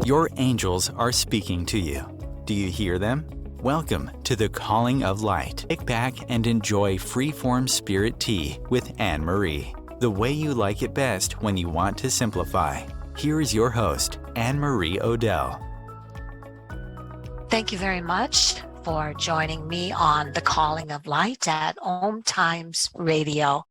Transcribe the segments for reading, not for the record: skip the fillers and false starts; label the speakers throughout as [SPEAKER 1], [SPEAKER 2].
[SPEAKER 1] Your angels are speaking to you. Do you hear them? Welcome to the Calling of Light. Kick back and enjoy Freeform Spirit Tea with Anne-Marie. The way you like it best when you want to simplify. Here is your host, Anne-Marie Odell.
[SPEAKER 2] Thank you very much for joining me on the Calling of Light at Om Times Radio.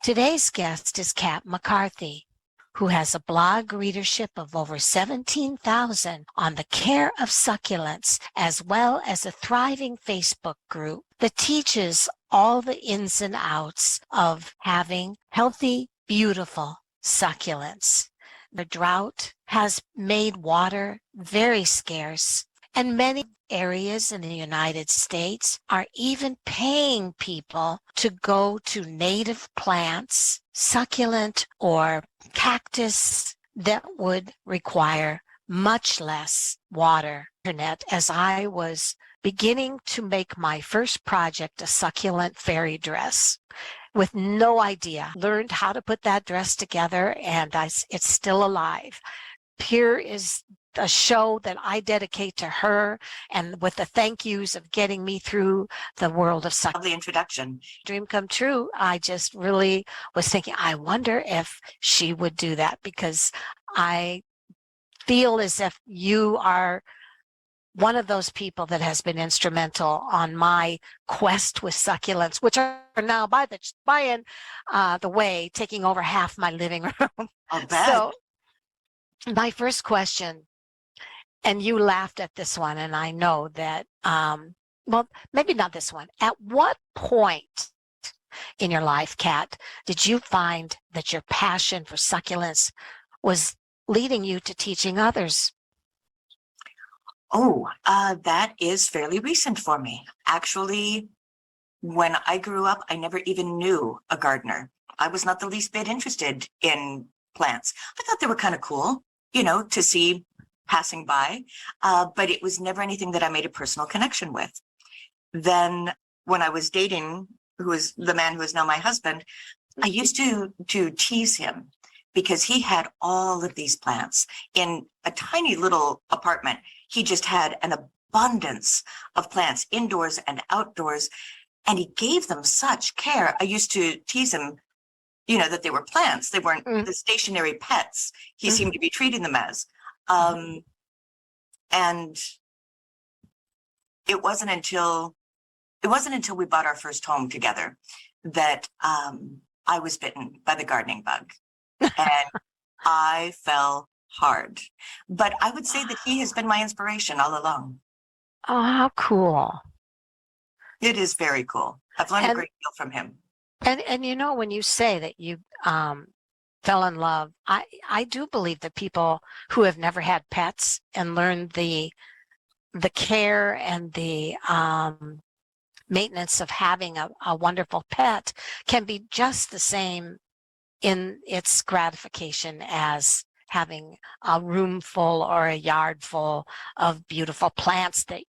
[SPEAKER 2] Today's guest is Kat McCarthy, who has a blog readership of over 17,000 on the care of succulents, as well as a thriving Facebook group that teaches all the ins and outs of having healthy, beautiful succulents. The drought has made water very scarce, and many areas in the United States are even paying people to go to native plants, succulent or cactus, that would require much less water. As I was beginning to make my first project, a succulent fairy dress, with no idea, learned how to put that dress together, and it's still alive. Here is a show that I dedicate to her, and with the thank yous of getting me through the world of succulent.
[SPEAKER 3] The introduction.
[SPEAKER 2] Dream come true. I just really was thinking, I wonder if she would do that, because I feel as if you are one of those people that has been instrumental on my quest with succulents, which are now, by the way, taking over half my living room.
[SPEAKER 3] I'll bet.
[SPEAKER 2] So my first question, and you laughed at this one, and I know that, well, maybe not this one. At what point in your life, Kat, did you find that your passion for succulents was leading you to teaching others?
[SPEAKER 3] Oh, that is fairly recent for me. Actually, when I grew up, I never even knew a gardener. I was not the least bit interested in plants. I thought they were kind of cool, to see passing by, but it was never anything that I made a personal connection with. Then when I was dating, who is the man who is now my husband, I used to tease him because he had all of these plants in a tiny little apartment. He just had an abundance of plants indoors and outdoors, and he gave them such care. I used to tease him, that they were plants. They weren't the stationary pets he seemed to be treating them as. And it wasn't until we bought our first home together that I was bitten by the gardening bug, and I fell hard. But I would say that he has been my inspiration all along.
[SPEAKER 2] Oh, how cool.
[SPEAKER 3] It is very cool. I've learned a great deal from him.
[SPEAKER 2] And when you say that you fell in love, I do believe that people who have never had pets and learned the care and the maintenance of having a wonderful pet can be just the same in its gratification as having a room full or a yard full of beautiful plants that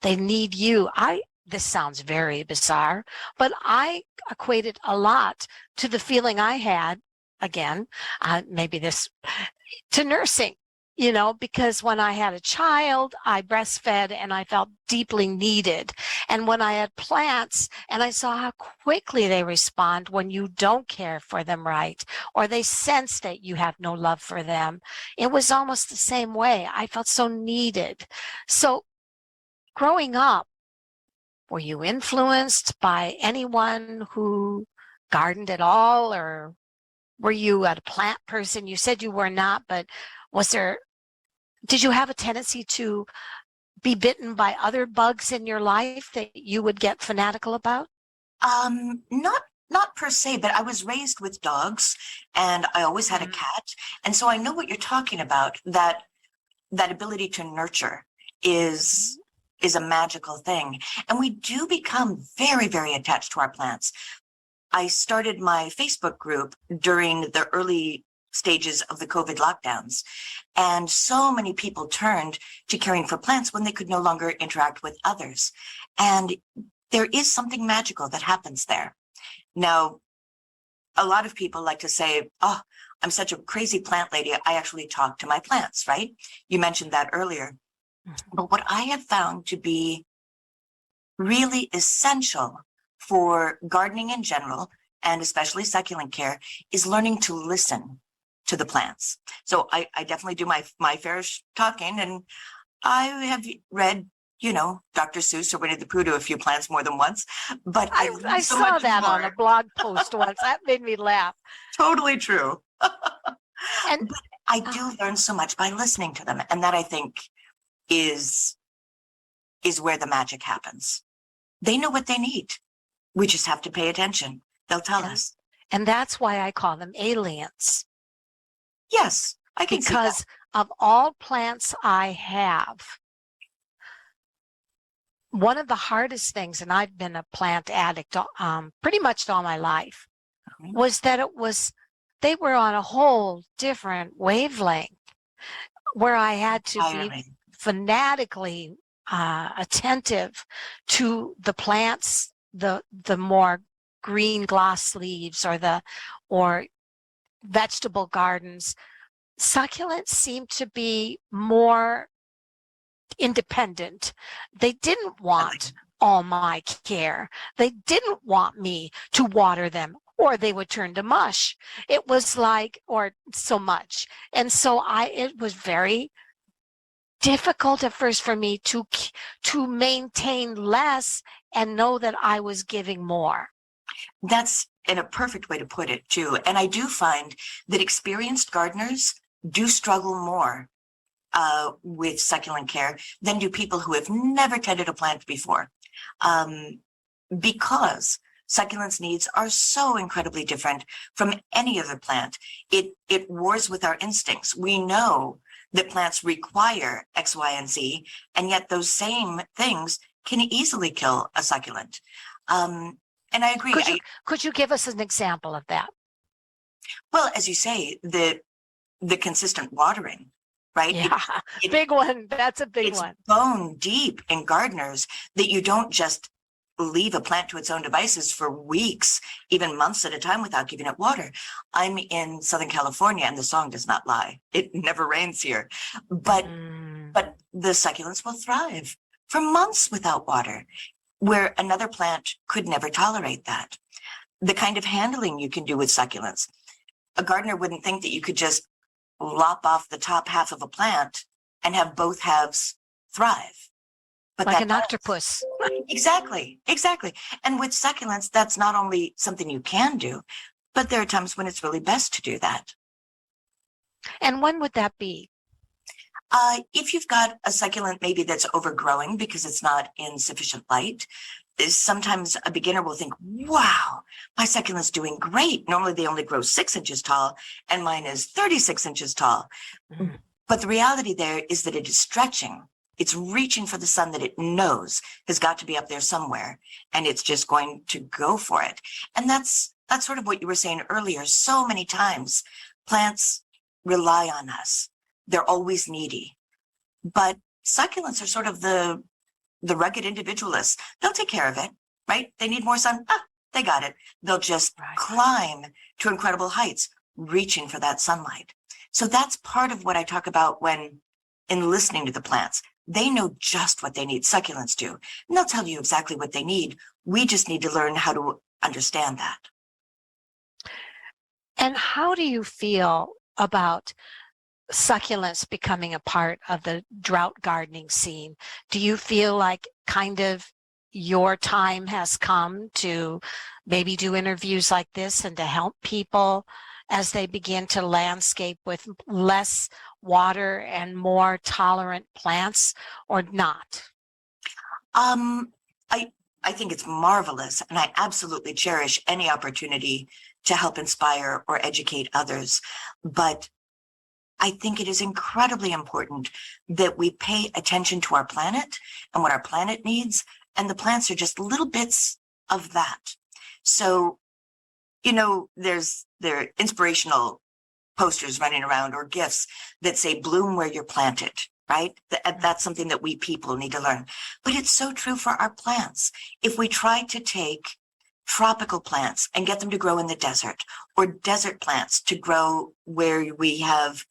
[SPEAKER 2] they need you. This sounds very bizarre, but I equated a lot to the feeling I had, again, to nursing, because when I had a child, I breastfed and I felt deeply needed. And when I had plants and I saw how quickly they respond when you don't care for them right, or they sense that you have no love for them, it was almost the same way. I felt so needed. So growing up, were you influenced by anyone who gardened at all, or were you a plant person? You said you were not, but did you have a tendency to be bitten by other bugs in your life that you would get fanatical about?
[SPEAKER 3] Not per se, but I was raised with dogs, and I always had a cat. And so I know what you're talking about, that ability to nurture is a magical thing. And we do become very, very attached to our plants. I started my Facebook group during the early stages of the COVID lockdowns, and so many people turned to caring for plants when they could no longer interact with others. And there is something magical that happens there. Now, a lot of people like to say, oh, I'm such a crazy plant lady, I actually talk to my plants, right? You mentioned that earlier. But what I have found to be really essential for gardening in general, and especially succulent care, is learning to listen to the plants. So I definitely do my fair talking, and I have read, Dr. Seuss or Winnie the Pooh to a few plants more than once, but I
[SPEAKER 2] I
[SPEAKER 3] so
[SPEAKER 2] saw
[SPEAKER 3] much
[SPEAKER 2] that on
[SPEAKER 3] more.
[SPEAKER 2] a blog post once. That made me laugh.
[SPEAKER 3] Totally true.
[SPEAKER 2] And
[SPEAKER 3] But I do learn so much by listening to them, and that I think is where the magic happens. They know what they need. We just have to pay attention. They'll tell us.
[SPEAKER 2] and that's why I call them aliens,
[SPEAKER 3] Yes, I can see that.
[SPEAKER 2] because of all plants I have, one of the hardest things, and I've been a plant addict pretty much all my life, was that they were on a whole different wavelength where I had to be fanatically attentive to the plants, the more green gloss leaves or vegetable gardens. Succulents seem to be more independent. They didn't want all my care. They didn't want me to water them, or they would turn to mush. It was like, or so much. And so it was very difficult at first for me to maintain less and know that I was giving more.
[SPEAKER 3] That's in a perfect way to put it too. And I do find that experienced gardeners do struggle more with succulent care than do people who have never tended a plant before, because succulents needs are so incredibly different from any other plant. It wars with our instincts. We know that plants require X, Y, and Z, and yet those same things can easily kill a succulent. And I agree.
[SPEAKER 2] Could you give us an example of that?
[SPEAKER 3] Well, as you say, the consistent watering, right?
[SPEAKER 2] Yeah, big one. That's a big one.
[SPEAKER 3] It's bone deep in gardeners that you don't just leave a plant to its own devices for weeks, even months at a time without giving it water. I'm in Southern California, and the song does not lie. It never rains here, but the succulents will thrive for months without water, where another plant could never tolerate that. The kind of handling you can do with succulents, a gardener wouldn't think that you could just lop off the top half of a plant and have both halves thrive. But
[SPEAKER 2] like an octopus.
[SPEAKER 3] Exactly. And with succulents, that's not only something you can do, but there are times when it's really best to do that.
[SPEAKER 2] And when would that be?
[SPEAKER 3] If you've got a succulent maybe that's overgrowing because it's not in sufficient light, sometimes a beginner will think, wow, my succulent's doing great. Normally they only grow 6 inches tall, and mine is 36 inches tall. Mm-hmm. But the reality there is that it is stretching. It's reaching for the sun that it knows has got to be up there somewhere, and it's just going to go for it. And that's sort of what you were saying earlier. So many times plants rely on us. They're always needy. But succulents are sort of the rugged individualists. They'll take care of it, right? They need more sun. They got it. They'll just climb to incredible heights, reaching for that sunlight. So that's part of what I talk about when in listening to the plants. They know just what they need. Succulents do. And they'll tell you exactly what they need. We just need to learn how to understand that.
[SPEAKER 2] And how do you feel about succulents becoming a part of the drought gardening scene? Do you feel like kind of your time has come to maybe do interviews like this and to help people as they begin to landscape with less water and more tolerant plants, or not?
[SPEAKER 3] I think it's marvelous, and I absolutely cherish any opportunity to help inspire or educate others. But I think it is incredibly important that we pay attention to our planet and what our planet needs, and the plants are just little bits of that. So, there are inspirational posters running around or gifts that say bloom where you're planted, right? That's something that we people need to learn. But it's so true for our plants. If we try to take tropical plants and get them to grow in the desert, or desert plants to grow where we have,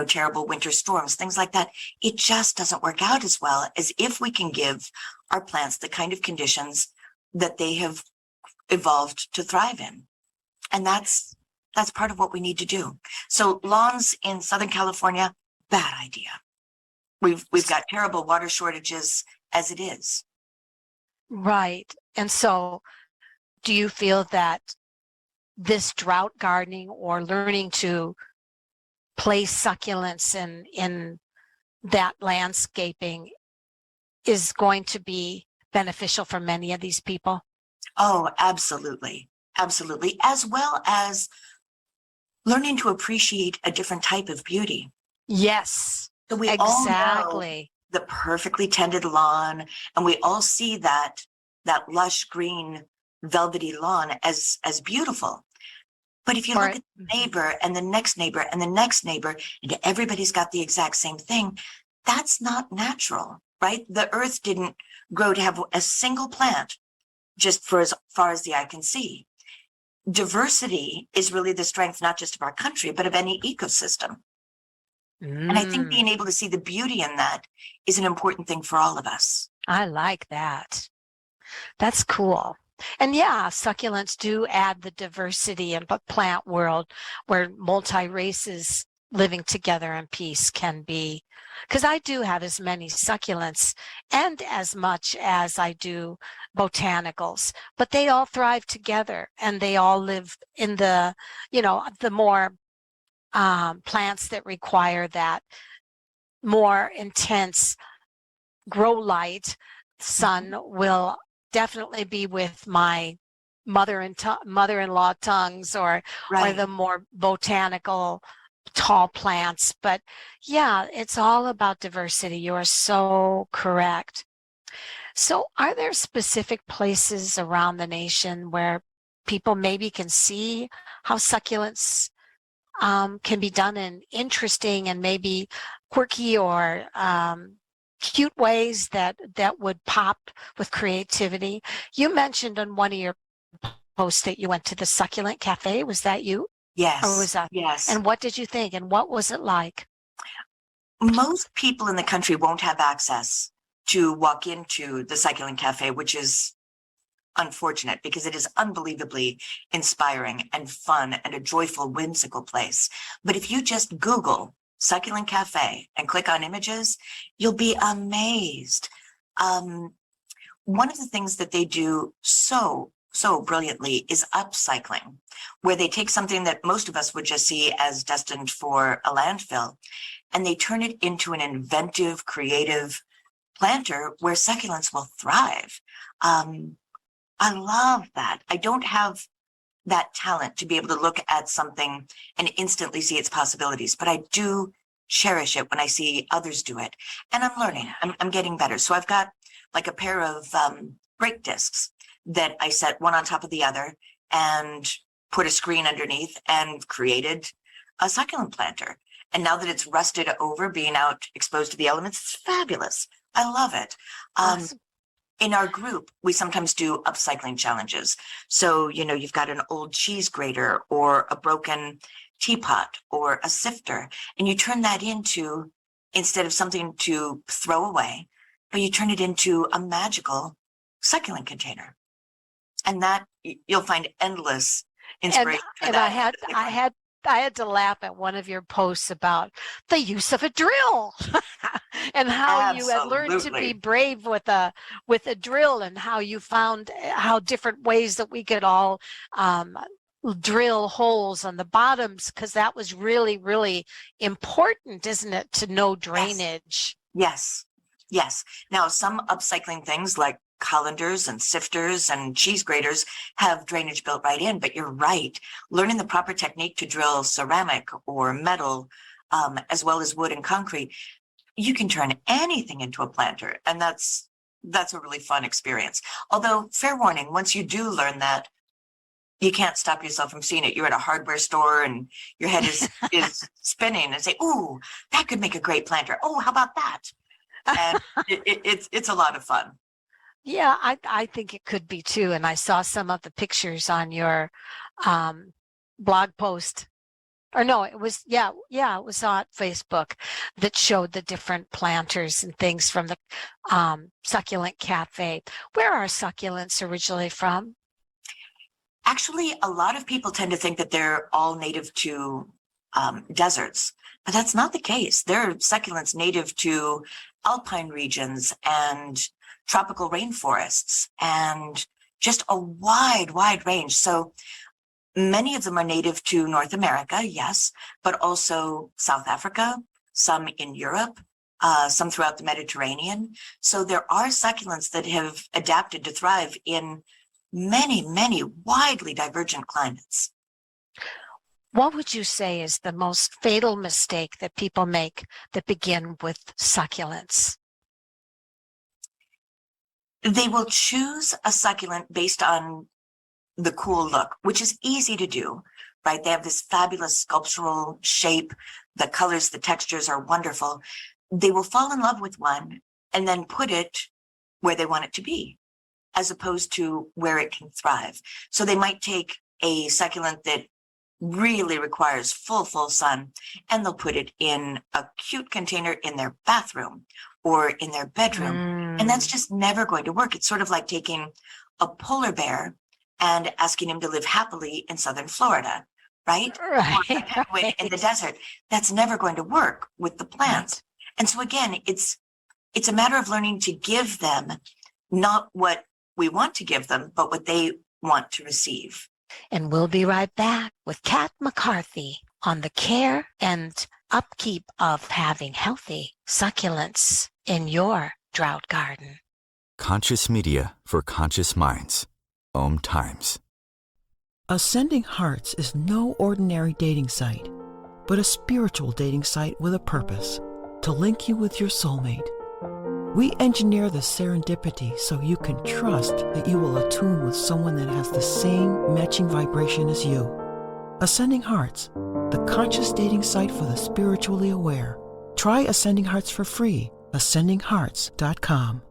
[SPEAKER 3] terrible winter storms, things like that. It just doesn't work out as well as if we can give our plants the kind of conditions that they have evolved to thrive in. And that's part of what we need to do. So lawns in Southern California, bad idea. We've got terrible water shortages as it is.
[SPEAKER 2] Right. And so do you feel that this drought gardening or learning to place succulents in that landscaping is going to be beneficial for many of these people?
[SPEAKER 3] Oh, absolutely. Absolutely. As well as learning to appreciate a different type of beauty.
[SPEAKER 2] Yes,
[SPEAKER 3] So we
[SPEAKER 2] exactly.
[SPEAKER 3] all know the perfectly tended lawn, and we all see that lush green velvety lawn as beautiful. But if you look at the neighbor and the next neighbor and the next neighbor, and everybody's got the exact same thing, that's not natural, right? The earth didn't grow to have a single plant just for as far as the eye can see. Diversity is really the strength, not just of our country, but of any ecosystem. And I think being able to see the beauty in that is an important thing for all of us.
[SPEAKER 2] I like that. That's cool. And yeah, succulents do add the diversity in the plant world where multi-races living together in peace can be. Because I do have as many succulents and as much as I do botanicals, but they all thrive together and they all live in the more plants that require that more intense grow light sun will definitely be with my mother-in-law tongues or the more botanical tall plants. But yeah, it's all about diversity. You are so correct. So are there specific places around the nation where people maybe can see how succulents can be done in interesting and maybe quirky or cute ways that would pop with creativity? You mentioned on one of your posts that you went to the Succulent Cafe. Was that you?
[SPEAKER 3] Yes.
[SPEAKER 2] Or was that?
[SPEAKER 3] Yes.
[SPEAKER 2] And what did you think? And what was it like?
[SPEAKER 3] Most people in the country won't have access to walk into the Succulent Cafe, which is unfortunate because it is unbelievably inspiring and fun and a joyful, whimsical place. But if you just Google Succulent Cafe and click on images, you'll be amazed. One of the things that they do so brilliantly is upcycling, where they take something that most of us would just see as destined for a landfill, and they turn it into an inventive, creative planter where succulents will thrive. I love that. I don't have that talent to be able to look at something and instantly see its possibilities, but I do cherish it when I see others do it. And I'm learning, I'm getting better. So I've got like a pair of brake discs that I set one on top of the other and put a screen underneath and created a succulent planter. And now that it's rusted over, being out exposed to the elements, it's fabulous. I love it.
[SPEAKER 2] Awesome.
[SPEAKER 3] In our group, we sometimes do upcycling challenges. So, you've got an old cheese grater or a broken teapot or a sifter, and you turn that into, instead of something to throw away, but you turn it into a magical succulent container. And that you'll find endless inspiration.
[SPEAKER 2] And I had to laugh at one of your posts about the use of a drill and how you had learned to be brave with a drill, and how you found how different ways that we could all drill holes on the bottoms, because that was really, really important, isn't it, to know drainage?
[SPEAKER 3] Yes. Now, some upcycling things like colanders and sifters and cheese graters have drainage built right in, but you're right. Learning the proper technique to drill ceramic or metal, as well as wood and concrete, you can turn anything into a planter, and that's a really fun experience. Although, fair warning, once you do learn that, you can't stop yourself from seeing it. You're at a hardware store and your head is spinning and say, "Ooh, that could make a great planter. Oh, how about that?" And it's a lot of fun.
[SPEAKER 2] Yeah, I think it could be too. And I saw some of the pictures on your blog post. Or no, it was, it was on Facebook that showed the different planters and things from the Succulent Cafe. Where are succulents originally from?
[SPEAKER 3] Actually, a lot of people tend to think that they're all native to deserts, but that's not the case. There are succulents native to alpine regions and tropical rainforests and just a wide range. So many of them are native to North America, yes, but also South Africa, some in Europe, some throughout the Mediterranean. So there are succulents that have adapted to thrive in many widely divergent climates.
[SPEAKER 2] What would you say is the most fatal mistake that people make that begin with succulents?
[SPEAKER 3] They will choose a succulent based on the cool look, which is easy to do, right? They have this fabulous sculptural shape. The colors, the textures are wonderful. They will fall in love with one and then put it where they want it to be, as opposed to where it can thrive. So they might take a succulent that really requires full sun, and they'll put it in a cute container in their bathroom or in their bedroom. And that's just never going to work. It's sort of like taking a polar bear and asking him to live happily in southern Florida, right?
[SPEAKER 2] Right.
[SPEAKER 3] Or a penguin in the desert. That's never going to work with the plants. And so again, it's a matter of learning to give them not what we want to give them, but what they want to receive.
[SPEAKER 2] And we'll be right back with Kat McCarthy on the care and upkeep of having healthy succulents in your drought garden.
[SPEAKER 1] Conscious media for conscious minds. Om Times.
[SPEAKER 4] Ascending Hearts is no ordinary dating site, but a spiritual dating site with a purpose, to link you with your soulmate. We engineer the serendipity so you can trust that you will attune with someone that has the same matching vibration as you. Ascending Hearts, the conscious dating site for the spiritually aware. Try Ascending Hearts for free. ascendinghearts.com.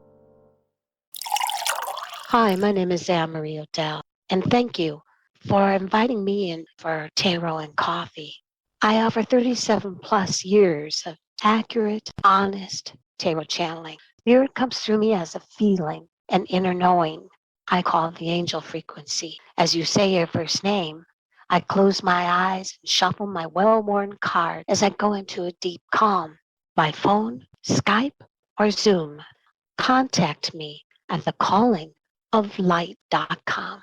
[SPEAKER 2] Hi, my name is Anne-Marie Odell, and thank you for inviting me in for tarot and coffee. I offer 37 plus years of accurate, honest tarot channeling. Spirit comes through me as a feeling, an inner knowing. I call it the angel frequency. As you say your first name, I close my eyes and shuffle my well-worn card as I go into a deep calm. By phone, Skype, or Zoom, contact me at thecallingoflight.com.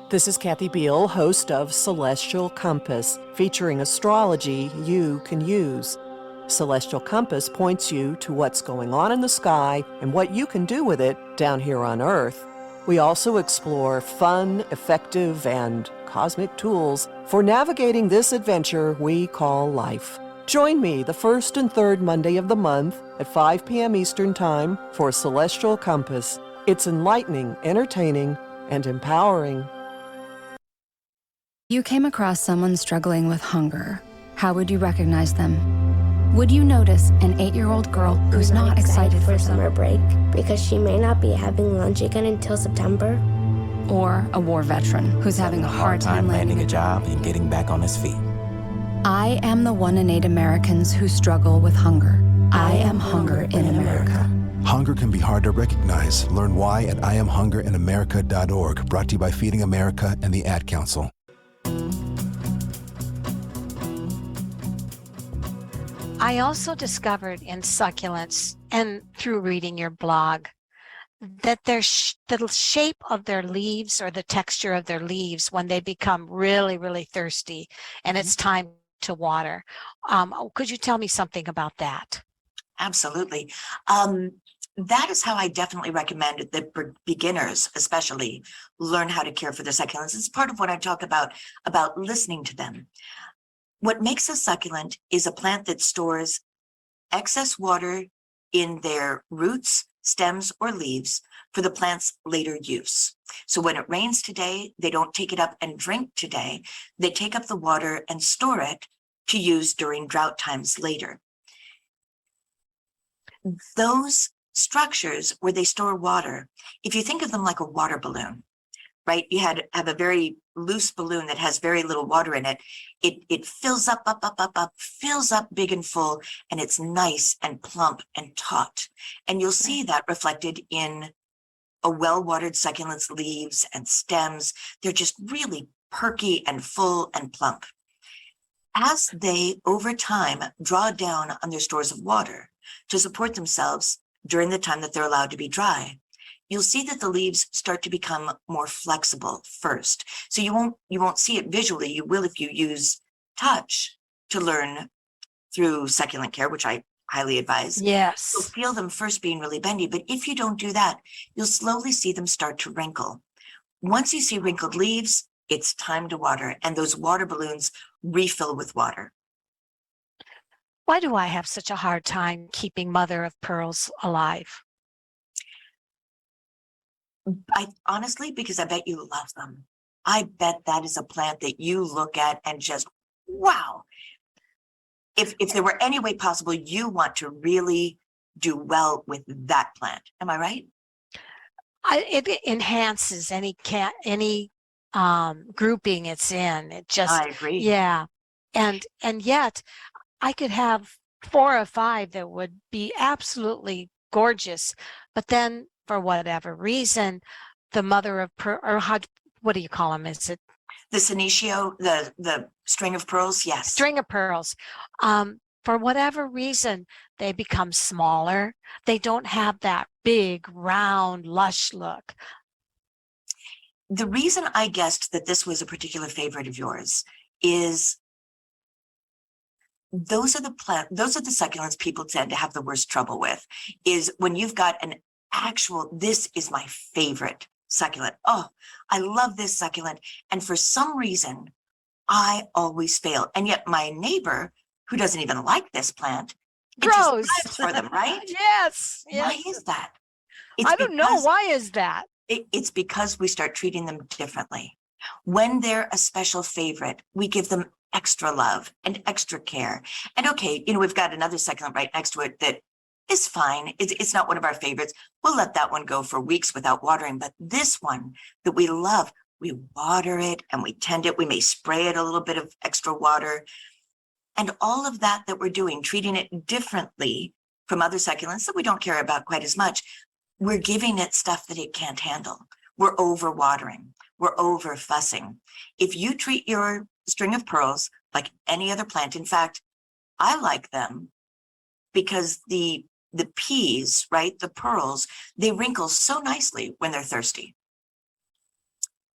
[SPEAKER 5] This is Kathy Beal, host of Celestial Compass, featuring astrology you can use. Celestial Compass points you to what's going on in the sky and what you can do with it down here on Earth. We also explore fun, effective, and cosmic tools for navigating this adventure we call life. Join me the first and third Monday of the month at 5 p.m. Eastern Time for Celestial Compass. It's enlightening, entertaining, and empowering.
[SPEAKER 6] You came across someone struggling with hunger. How would you recognize them? Would you notice an 8-year-old girl who's not excited for summer break
[SPEAKER 7] because she may not be having lunch again until September?
[SPEAKER 6] Or a war veteran who's having a hard time landing a job
[SPEAKER 8] and getting back on his feet?
[SPEAKER 6] I am the 1 in 8 Americans who struggle with hunger. I am hunger in America.
[SPEAKER 9] Hunger can be hard to recognize. Learn why at IamHungerInAmerica.org. Brought to you by Feeding America and the Ad Council.
[SPEAKER 2] I also discovered in succulents and through reading your blog that the shape of their leaves or the texture of their leaves when they become really thirsty and it's time to water. Could you tell me something about that?
[SPEAKER 3] Absolutely. That is how I definitely recommend that beginners especially learn how to care for their succulents. It's part of what I talk about listening to them. What makes a succulent is a plant that stores excess water in their roots, stems, or leaves for the plant's later use. So when it rains today, they don't take it up and drink today. They take up the water and store it to use during drought times later. Those structures where they store water. If you think of them like a water balloon, right? You have a very loose balloon that has very little water in it. It fills up, fills up big and full, and it's nice and plump and taut. And you'll see that reflected in a well-watered succulent's leaves and stems. They're just really perky and full and plump. As they, over time, draw down on their stores of water to support themselves during the time that they're allowed to be dry, you'll see that the leaves start to become more flexible first. So you won't see it visually. You will if you use touch to learn through succulent care, which I highly advise.
[SPEAKER 2] Yes.
[SPEAKER 3] You'll feel them first being really bendy, but if you don't do that, you'll slowly see them start to wrinkle. Once you see wrinkled leaves, it's time to water, and those water balloons refill with water.
[SPEAKER 2] Why do I have such a hard time keeping mother of pearls alive?
[SPEAKER 3] Honestly, because I bet you love them. I bet that is a plant that you look at and just, wow. If there were any way possible, you want to really do well with that plant. Am I right?
[SPEAKER 2] It enhances any grouping it's in. It just,
[SPEAKER 3] I agree.
[SPEAKER 2] yeah. And yet I could have 4 or 5 that would be absolutely gorgeous, but then for whatever reason, the mother of pearl, or what do you call them? Is it
[SPEAKER 3] the senecio, the string of pearls? Yes.
[SPEAKER 2] String of pearls. For whatever reason, they become smaller. They don't have that big, round, lush look.
[SPEAKER 3] The reason I guessed that this was a particular favorite of yours is those are the succulents people tend to have the worst trouble with, is when you've got an actual, this is my favorite succulent. Oh, I love this succulent. And for some reason, I always fail. And yet my neighbor, who doesn't even like this plant, it
[SPEAKER 2] grows
[SPEAKER 3] just thrives for them, right?
[SPEAKER 2] Yes.
[SPEAKER 3] Why is that?
[SPEAKER 2] I don't know. Why is that?
[SPEAKER 3] It's because we start treating them differently. When they're a special favorite, we give them extra love and extra care. And okay, we've got another succulent right next to it that is fine. It's not one of our favorites. We'll let that one go for weeks without watering. But this one that we love, we water it and we tend it. We may spray it a little bit of extra water. And all of that we're doing, treating it differently from other succulents that we don't care about quite as much, we're giving it stuff that it can't handle. We're over watering. We're over fussing. If you treat your string of pearls like any other plant, in fact, I like them because the peas, right, the pearls, they wrinkle so nicely when they're thirsty.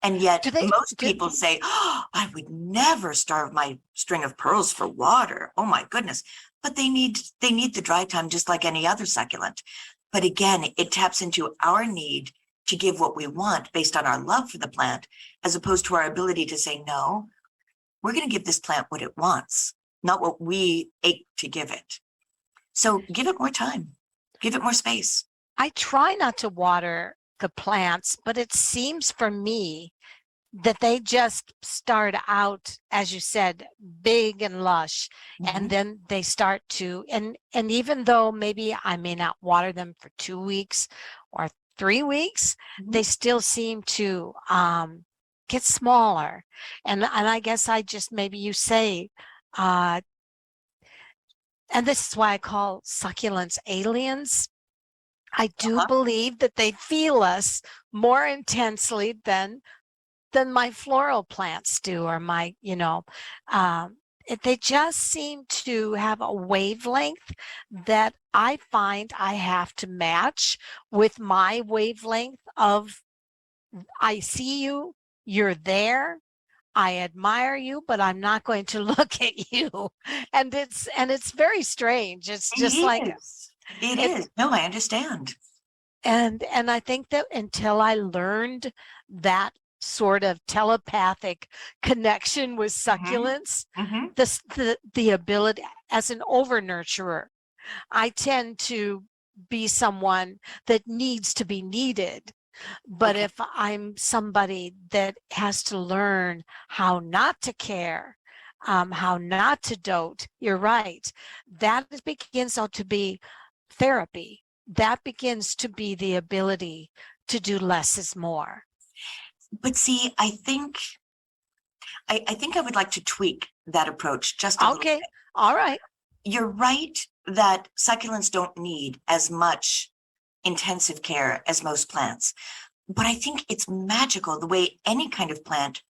[SPEAKER 3] And yet most people say, oh, I would never starve my string of pearls for water. Oh my goodness. But they need the dry time just like any other succulent. But again, it taps into our need to give what we want based on our love for the plant, as opposed to our ability to say, no, we're going to give this plant what it wants, not what we ache to give it. So give it more time, give it more space.
[SPEAKER 2] I try not to water the plants, but it seems for me that they just start out, as you said, big and lush, and then they start to, and even though maybe I may not water them for 2 weeks or 3 weeks, they still seem to get smaller. And I guess I just, maybe you say, and this is why I call succulents aliens. I do believe that they feel us more intensely than my floral plants do, or my, they just seem to have a wavelength that I find I have to match with my wavelength of, I see you, you're there, I admire you, but I'm not going to look at you. And it's very strange. It's just
[SPEAKER 3] it is. No, I understand.
[SPEAKER 2] And I think that until I learned that sort of telepathic connection with succulents, the ability as an over nurturer, I tend to be someone that needs to be needed. But if I'm somebody that has to learn how not to care, how not to dote, you're right, that begins out to be therapy. that begins to be the ability to do less is more.
[SPEAKER 3] But see, I think I would like to tweak that approach just a little
[SPEAKER 2] Okay,
[SPEAKER 3] bit.
[SPEAKER 2] all right.
[SPEAKER 3] You're right that succulents don't need as much intensive care as most plants, but I think it's magical the way any kind of plant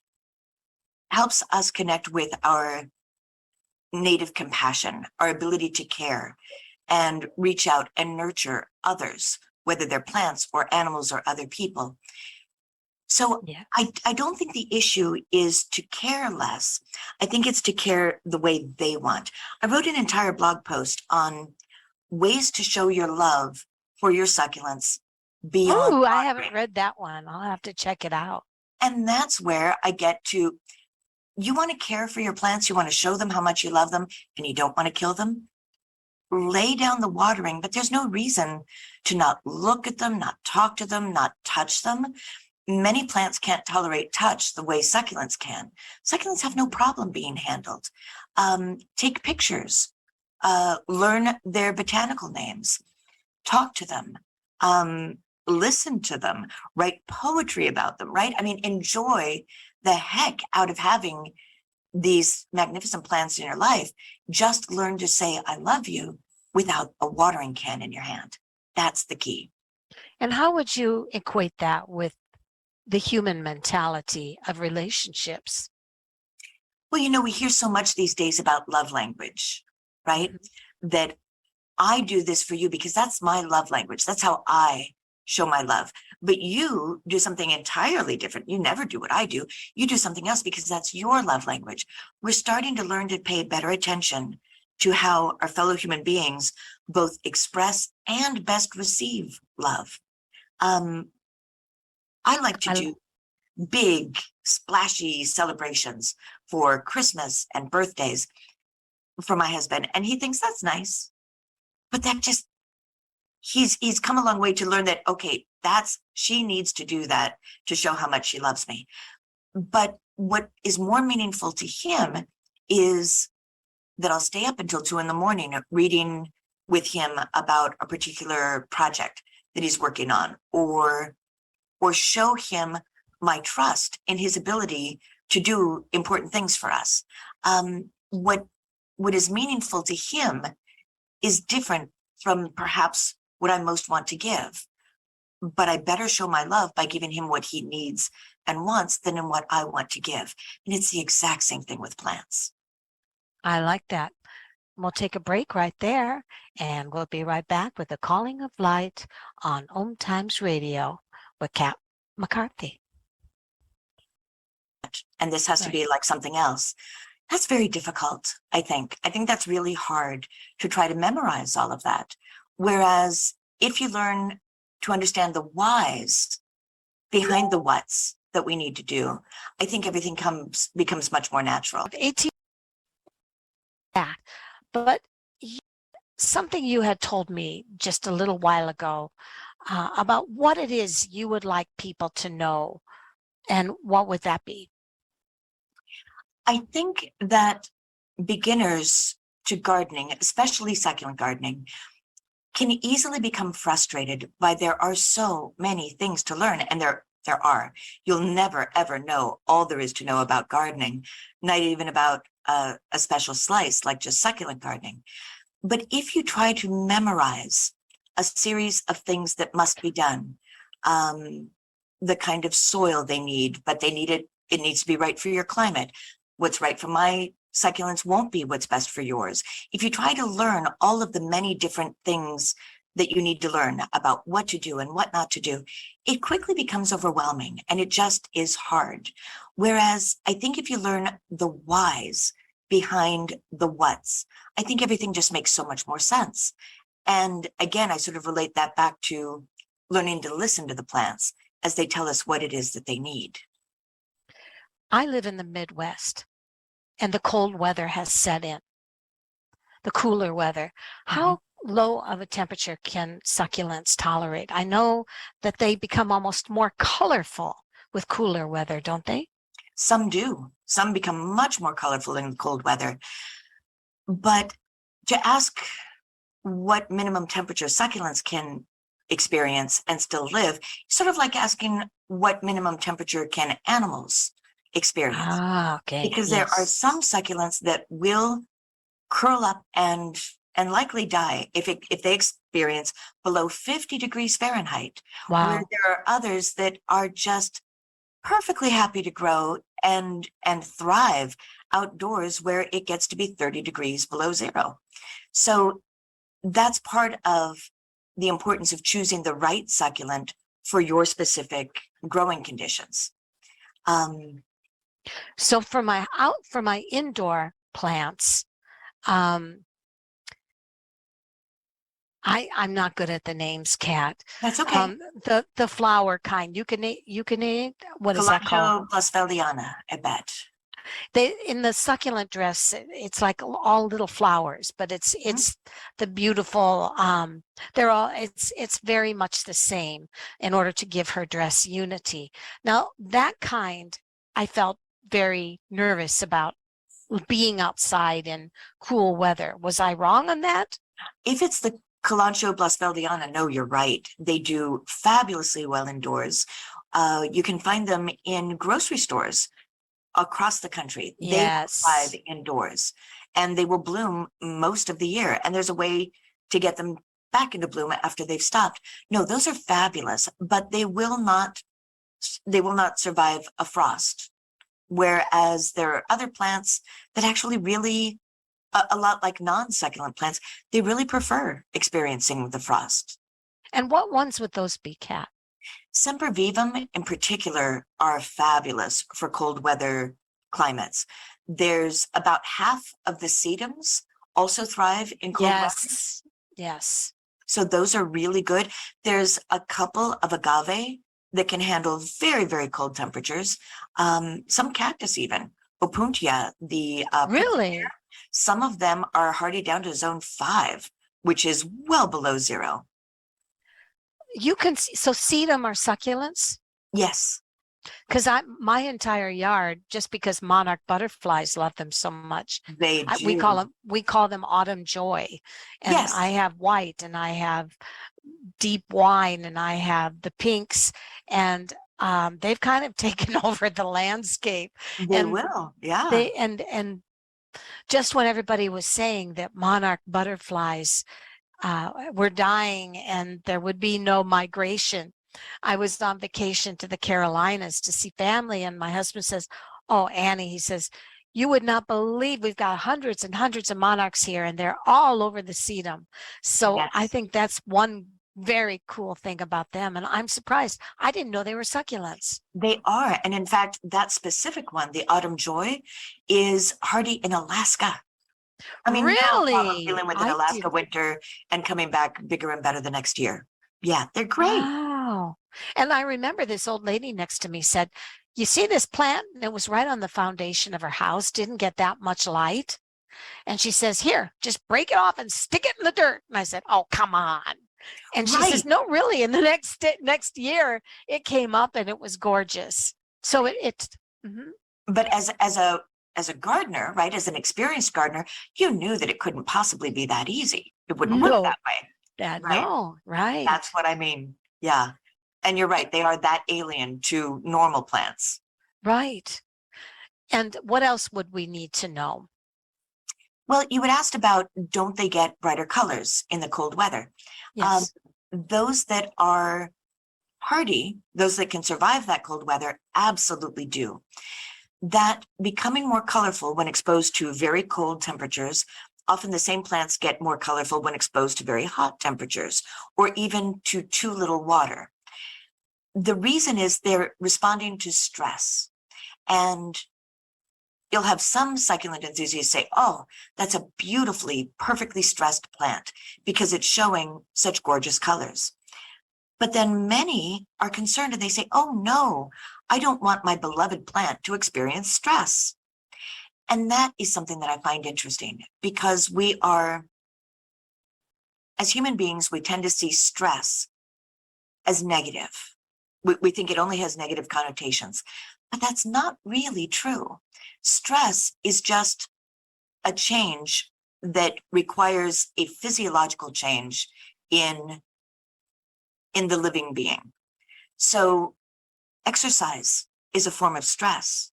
[SPEAKER 3] helps us connect with our native compassion, our ability to care and reach out and nurture others, whether they're plants or animals or other people. So
[SPEAKER 2] Yeah.
[SPEAKER 3] I don't think the issue is to care less. I think it's to care the way they want. I wrote an entire blog post on ways to show your love for your succulents beyond
[SPEAKER 2] Oh, I
[SPEAKER 3] watering.
[SPEAKER 2] haven't read that one. I'll have to check it out.
[SPEAKER 3] And that's where I get to, you want to care for your plants, you want to show them how much you love them, and you don't want to kill them. Lay down the watering, but there's no reason to not look at them, not talk to them, not touch them. Many plants can't tolerate touch the way succulents can. Succulents have no problem being handled. Take pictures, learn their botanical names, talk to them, listen to them, write poetry about them, right? I mean, enjoy the heck out of having these magnificent plants in your life. Just learn to say, I love you without a watering can in your hand. That's the key.
[SPEAKER 2] And how would you equate that with the human mentality of relationships?
[SPEAKER 3] Well, you know, we hear so much these days about love language, right? That I do this for you because that's my love language. That's how I show my love. But you do something entirely different. You never do what I do. You do something else because that's your love language. We're starting to learn to pay better attention to how our fellow human beings both express and best receive love. I like to do big, splashy celebrations for Christmas and birthdays for my husband. And he thinks that's nice. But that just, he's come a long way to learn that, okay, she needs to do that to show how much she loves me. But what is more meaningful to him is that I'll stay up until 2 a.m. reading with him about a particular project that he's working on, or show him my trust in his ability to do important things for us. What is meaningful to him is different from perhaps what I most want to give. But I better show my love by giving him what he needs and wants than in what I want to give. And it's the exact same thing with plants.
[SPEAKER 2] I like that. We'll take a break right there, and we'll be right back with the Calling of Light on Om Times Radio with Kat McCarthy.
[SPEAKER 3] And this has to be like something else. That's very difficult, I think. I think that's really hard to try to memorize all of that. Whereas if you learn to understand the whys behind the whats that we need to do, I think everything becomes much more natural.
[SPEAKER 2] 18. Yeah, but something you had told me just a little while ago about what it is you would like people to know, and what would that be?
[SPEAKER 3] I think that beginners to gardening, especially succulent gardening, can easily become frustrated by there are so many things to learn, and there are. You'll never, ever know all there is to know about gardening, not even about a special slice like just succulent gardening. But if you try to memorize a series of things that must be done, the kind of soil they need, but it needs to be right for your climate. What's right for my succulents won't be what's best for yours. If you try to learn all of the many different things that you need to learn about what to do and what not to do, it quickly becomes overwhelming, and it just is hard. Whereas I think if you learn the whys behind the whats, I think everything just makes so much more sense. And again, I sort of relate that back to learning to listen to the plants as they tell us what it is that they need.
[SPEAKER 2] I live in the Midwest, and the cold weather has set in, the cooler weather. How low of a temperature can succulents tolerate? I know that they become almost more colorful with cooler weather, don't they?
[SPEAKER 3] Some do. Some become much more colorful in the cold weather. But to ask what minimum temperature succulents can experience and still live, sort of like asking what minimum temperature can animals experience.
[SPEAKER 2] Ah, okay.
[SPEAKER 3] Because there are
[SPEAKER 2] Yes.
[SPEAKER 3] some succulents that will curl up and likely die if they experience below 50 degrees Fahrenheit, where
[SPEAKER 2] Wow.
[SPEAKER 3] there are others that are just perfectly happy to grow and thrive outdoors where it gets to be 30 degrees below zero. So that's part of the importance of choosing the right succulent for your specific growing conditions.
[SPEAKER 2] So for my indoor plants, I'm not good at the names, Kat.
[SPEAKER 3] That's okay.
[SPEAKER 2] The flower kind, eucalyptus, what is that called?
[SPEAKER 3] Calangio Blasfeldiana, I bet.
[SPEAKER 2] They in the succulent dress, it's like all little flowers, but it's the beautiful. They're all it's very much the same in order to give her dress unity. Now that kind, I felt very nervous about being outside in cool weather. Was I wrong on that?
[SPEAKER 3] If it's the Calangio Blasfeldiana, no, you're right. They do fabulously well indoors. You can find them in grocery stores across the country.
[SPEAKER 2] Yes.
[SPEAKER 3] They thrive indoors and they will bloom most of the year. And there's a way to get them back into bloom after they've stopped. No, those are fabulous, but they will not survive a frost. Whereas there are other plants that actually really, a lot like non-succulent plants, they really prefer experiencing the frost.
[SPEAKER 2] And what ones would those be, Kat?
[SPEAKER 3] Sempervivum in particular are fabulous for cold weather climates. There's about half of the sedums also thrive in cold weather.
[SPEAKER 2] Yes.
[SPEAKER 3] So those are really good. There's a couple of agave that can handle very, very cold temperatures. Some cactus even, Opuntia,
[SPEAKER 2] Really?
[SPEAKER 3] some of them are hardy down to zone 5, which is well below zero.
[SPEAKER 2] You can see, so sedum are succulents?
[SPEAKER 3] Yes.
[SPEAKER 2] Because my entire yard, just because monarch butterflies love them so much,
[SPEAKER 3] They do.
[SPEAKER 2] we call them autumn joy. And
[SPEAKER 3] Yes.
[SPEAKER 2] I have white and I have deep wine and I have the pinks, and they've kind of taken over the landscape.
[SPEAKER 3] They
[SPEAKER 2] and
[SPEAKER 3] will, yeah.
[SPEAKER 2] And just when everybody was saying that monarch butterflies were dying and there would be no migration, I was on vacation to the Carolinas to see family, and my husband says, "Oh, Annie," he says, "you would not believe we've got hundreds and hundreds of monarchs here, and they're all over the sedum." So
[SPEAKER 3] Yes.
[SPEAKER 2] I think that's one very cool thing about them, and I'm surprised. I didn't know they were succulents.
[SPEAKER 3] They are. And in fact, that specific one, the autumn joy, is hardy in Alaska. I mean, no problem
[SPEAKER 2] Really?
[SPEAKER 3] dealing with an Alaska winter and coming back bigger and better the next year. Yeah, they're great.
[SPEAKER 2] Wow. And I remember this old lady next to me said, "You see this plant?" And it was right on the foundation of her house, didn't get that much light. And she says, "Here, just break it off and stick it in the dirt." And I said, "Oh, come on." And she says, "No, really." In the next year, it came up and it was gorgeous. So
[SPEAKER 3] But as a gardener, right, as an experienced gardener, you knew that it couldn't possibly be that easy. It wouldn't work that way. Right.
[SPEAKER 2] No, right.
[SPEAKER 3] That's what I mean. Yeah. And you're right. They are that alien to normal plants.
[SPEAKER 2] Right. And what else would we need to know?
[SPEAKER 3] Well, you had asked about, don't they get brighter colors in the cold weather?
[SPEAKER 2] Yes.
[SPEAKER 3] Those that are hardy, those that can survive that cold weather, absolutely do. That becoming more colorful when exposed to very cold temperatures, often the same plants get more colorful when exposed to very hot temperatures, or even to too little water. The reason is they're responding to stress. And you'll have some succulent enthusiasts say, "Oh, that's a beautifully, perfectly stressed plant because it's showing such gorgeous colors." But then many are concerned and they say, "Oh no, I don't want my beloved plant to experience stress." And that is something that I find interesting, because we are, as human beings, we tend to see stress as negative. We think it only has negative connotations, but that's not really true. Stress is just a change that requires a physiological change in the living being. So exercise is a form of stress.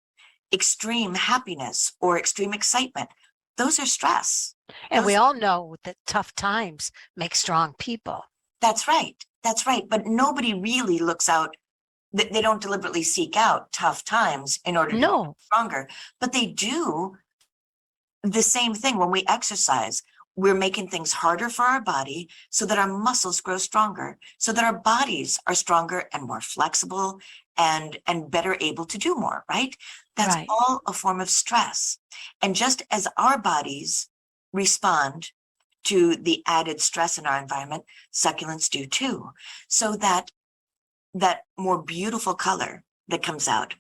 [SPEAKER 3] Extreme happiness or extreme excitement, those are stress.
[SPEAKER 2] And we all know that tough times make strong people.
[SPEAKER 3] That's right. That's right. But nobody really looks out. They don't deliberately seek out tough times in order to be stronger, but they do the same thing when we exercise. We're making things harder for our body so that our muscles grow stronger, so that our bodies are stronger and more flexible and better able to do more, right? That's all a form of stress. And just as our bodies respond to the added stress in our environment, succulents do too. So that more beautiful color that comes out,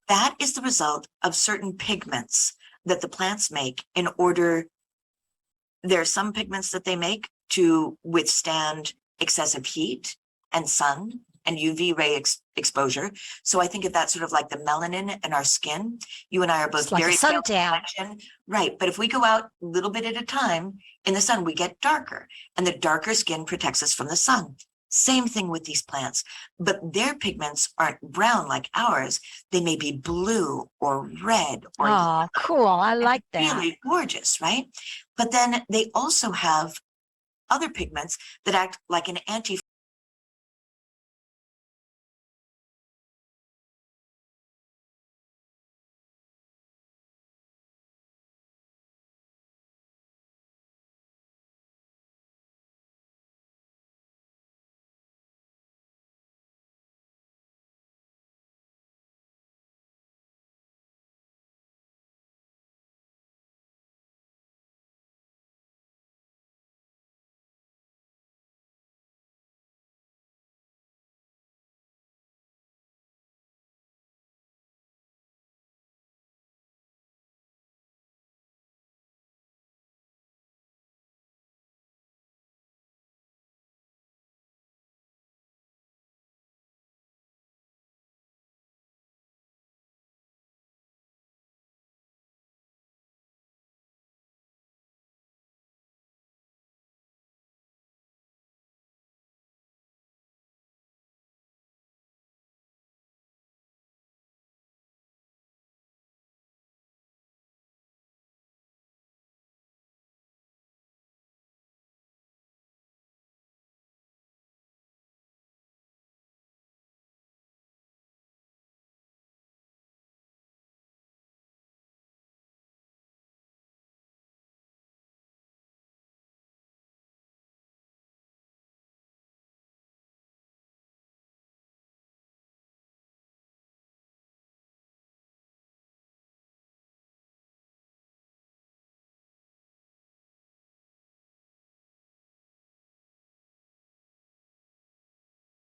[SPEAKER 3] that is the result of certain pigments that the plants make in order. There are some pigments that they make to withstand excessive heat and sun and UV ray exposure. So I think of that sort of like the melanin in our skin. You and I are both
[SPEAKER 2] like
[SPEAKER 3] very
[SPEAKER 2] a
[SPEAKER 3] pale
[SPEAKER 2] suntan.
[SPEAKER 3] right? But if we go out a little bit at a time in the sun, we get darker, and the darker skin protects us from the sun. Same thing with these plants, but their pigments aren't brown like ours. They may be blue or red or
[SPEAKER 2] oh, cool. I like that.
[SPEAKER 3] really gorgeous, right? But then they also have other pigments that act like an